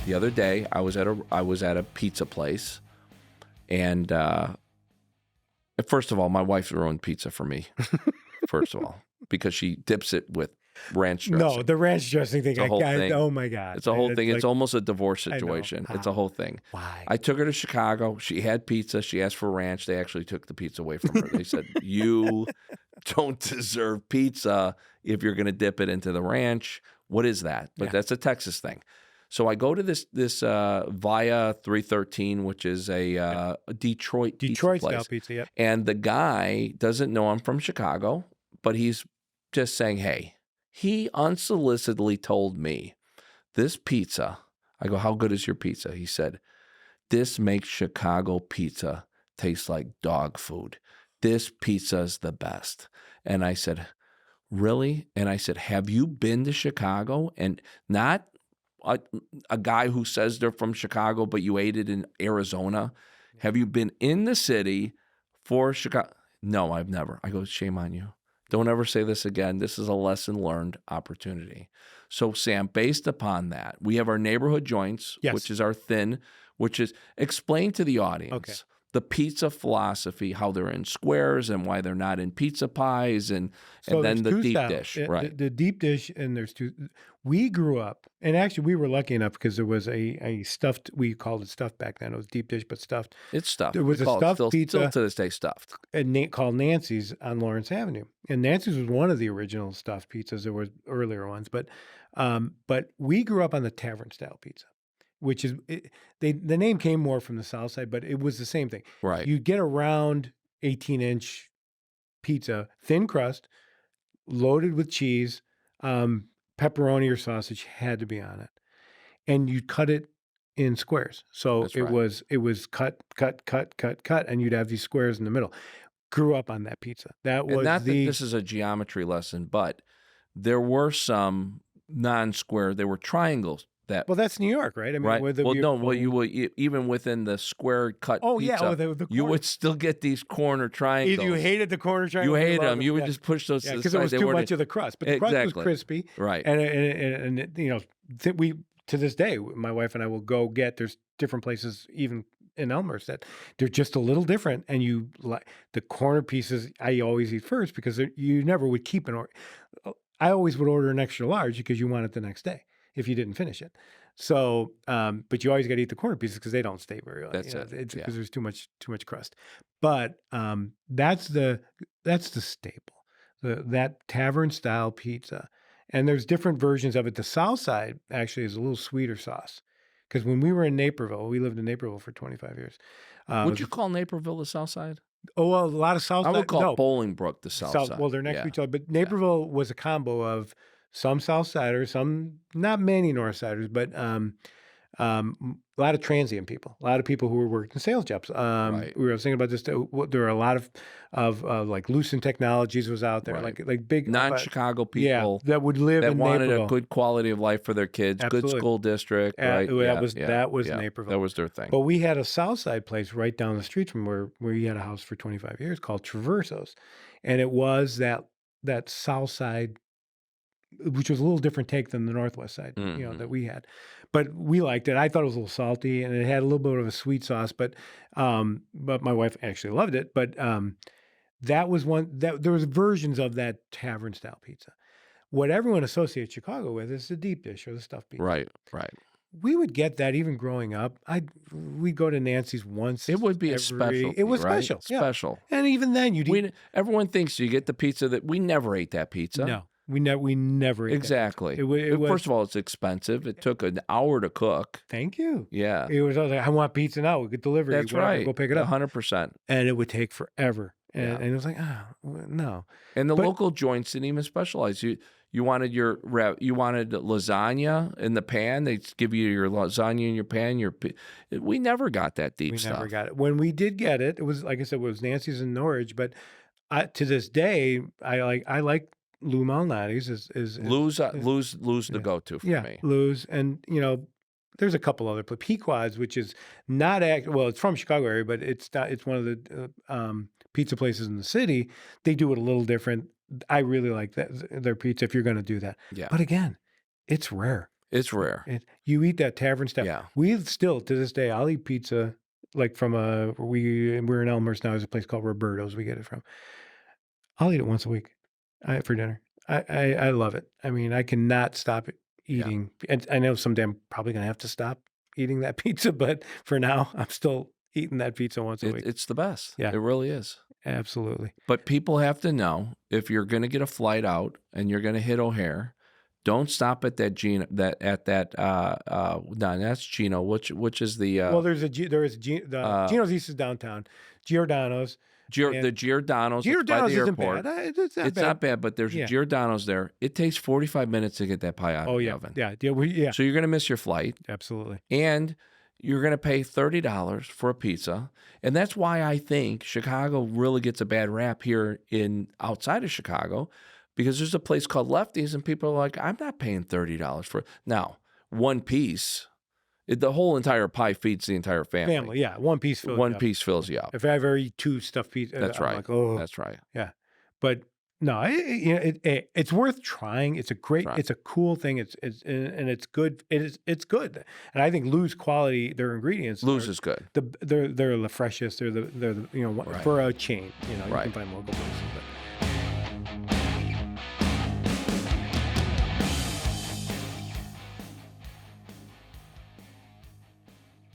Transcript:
the other day I was at a pizza place, and first of all, my wife ruined pizza for me. First of all, because she dips it with ranch dressing. No, the ranch dressing thing. It's a whole thing. Oh my God. It's a whole thing. Like, It's almost a divorce situation. It's a whole thing. Why? I took her to Chicago. She had pizza. She asked for ranch. They actually took the pizza away from her. They said, "You don't deserve pizza if you're going to dip it into the ranch." What is that? But that's a Texas thing. So I go to this Via 313, which is a Detroit style pizza. Yep. and the guy doesn't know I'm from Chicago, but he's just saying, "Hey." He unsolicitedly told me, this pizza, I go, "How good is your pizza?" He said, "This makes Chicago pizza taste like dog food. This pizza is the best." And I said, "Really?" And I said, "Have you been to Chicago?" And not a guy who says they're from Chicago, but you ate it in Arizona. "Have you been in the city for Chicago?" "No, I've never." I go, "Shame on you. Don't ever say this again. This is a lesson learned opportunity." So, Sam, based upon that, we have our neighborhood joints, which is our thin, which is explain to the audience the pizza philosophy, how they're in squares and why they're not in pizza pies, and then the deep dish. Right. The deep dish, and there's two. We grew up, and actually we were lucky enough because there was a stuffed, we called it stuffed back then. It was deep dish, but stuffed. It's stuffed. There was a stuffed pizza. Still to this day stuffed. Called Nancy's on Lawrence Avenue. And Nancy's was one of the original stuffed pizzas. There were earlier ones, but we grew up on the tavern style pizza, which is, the name came more from the South Side, but it was the same thing. Right. You get a round 18-inch pizza, thin crust, loaded with cheese, pepperoni or sausage had to be on it. And you cut it in squares. So it was cut, and you'd have these squares in the middle. Grew up on that pizza. That was that this is a geometry lesson, but there were some non-square, there were triangles. Well, that's New York, right? I mean, right. You would even within the square cut pizza, you would still get these corner triangles. Either you hated the corner triangles. You hated them. You would just push those to the side. Because it was too much of the crust. But the crust was crispy. Right. And you know, we, to this day, my wife and I will go get, there's different places, even in Elmhurst, that they're just a little different. And you like the corner pieces, I always eat first because you never would keep an order. I always would order an extra large because you want it the next day if you didn't finish it. So, but you always got to eat the corner pieces because they don't stay very long. That's It's because there's too much crust. But that's the staple, that tavern style pizza. And there's different versions of it. The South Side actually is a little sweeter sauce. Because when we were in Naperville, we lived in Naperville for 25 years. Would you call Naperville the South Side? Oh, well, a lot of South Side. I would call Bolingbrook the South Side. Well, they're next to each other. But Naperville was a combo of some South Siders, some, not many North Siders, but a lot of transient people, a lot of people who were working sales jobs. Right. We were thinking about this. There were a lot of like Lucent Technologies was out there, right. like big non-Chicago people, that would live that in wanted Naperville. A good quality of life for their kids, Absolutely. Good school district. Right. That was Naperville. That was their thing. But we had a South Side place right down the street from where we had a house for 25 years called Traversos, and it was that South Side, which was a little different take than the Northwest Side, that we had. But we liked it. I thought it was a little salty, and it had a little bit of a sweet sauce. But my wife actually loved it. But that was one that there was versions of that tavern style pizza. What everyone associates Chicago with is the deep dish or the stuffed pizza. Right. We would get that even growing up. We'd go to Nancy's once. It would be a special. It was right? special. Special. Yeah. And even then, everyone thinks you get the pizza that we never ate that pizza. No. We never ate exactly. That pizza. It was, first of all, it's expensive. It took an hour to cook. Thank you. Yeah. I was like, I want pizza now. We could deliver it. That's right. Go pick it up. 100%. And it would take forever. And it was like, no. And the local joints didn't even specialize. You wanted lasagna in the pan. They'd give you your lasagna in your pan. We never got that deep stuff. We never got it. When we did get it, it was, like I said, it was Nancy's in Norwich. But to this day, I like Lou Malnati's is Lou's the go-to for me. Lou's, and there's a couple other Pequod's, which is not it's from Chicago area, but it's not. It's one of the pizza places in the city. They do it a little different. I really like their pizza if you're going to do that. Yeah. But again, it's rare. It's rare. You eat that tavern stuff. Yeah. We still, to this day, I'll eat pizza like from we're in Elmhurst now. There's a place called Roberto's. We get it from. I'll eat it once a week for dinner. I love it. I mean, I cannot stop eating. And I know someday I'm probably going to have to stop eating that pizza, but for now, I'm still eating that pizza once a week. It's the best. Yeah. It really is. Absolutely. But people have to know, if you're going to get a flight out and you're going to hit O'Hare, don't stop at that Gino. No, that's Gino. Which is the well, there is Gino's East is downtown. Giordano's. The Giordano's by the isn't airport. bad. It's not bad, but there's a Giordano's there. It takes 45 minutes to get that pie out of the oven. Yeah. So you're going to miss your flight. Absolutely. And you're going to pay $30 for a pizza. And that's why I think Chicago really gets a bad rap here outside of Chicago, because there's a place called Lefty's and people are like, I'm not paying $30 for it. Now, one piece, the whole entire pie feeds the entire family. Yeah. One piece fills you up. If I ever eat 2 stuffed pizza, That's I'm right. like, oh. That's right. Yeah. But no, it's worth trying. It's a great, it's a cool thing. It's good. It's good. And I think Lou's quality, their ingredients. Lou's is good. They're the freshest. They're the for a chain. You can find local places. But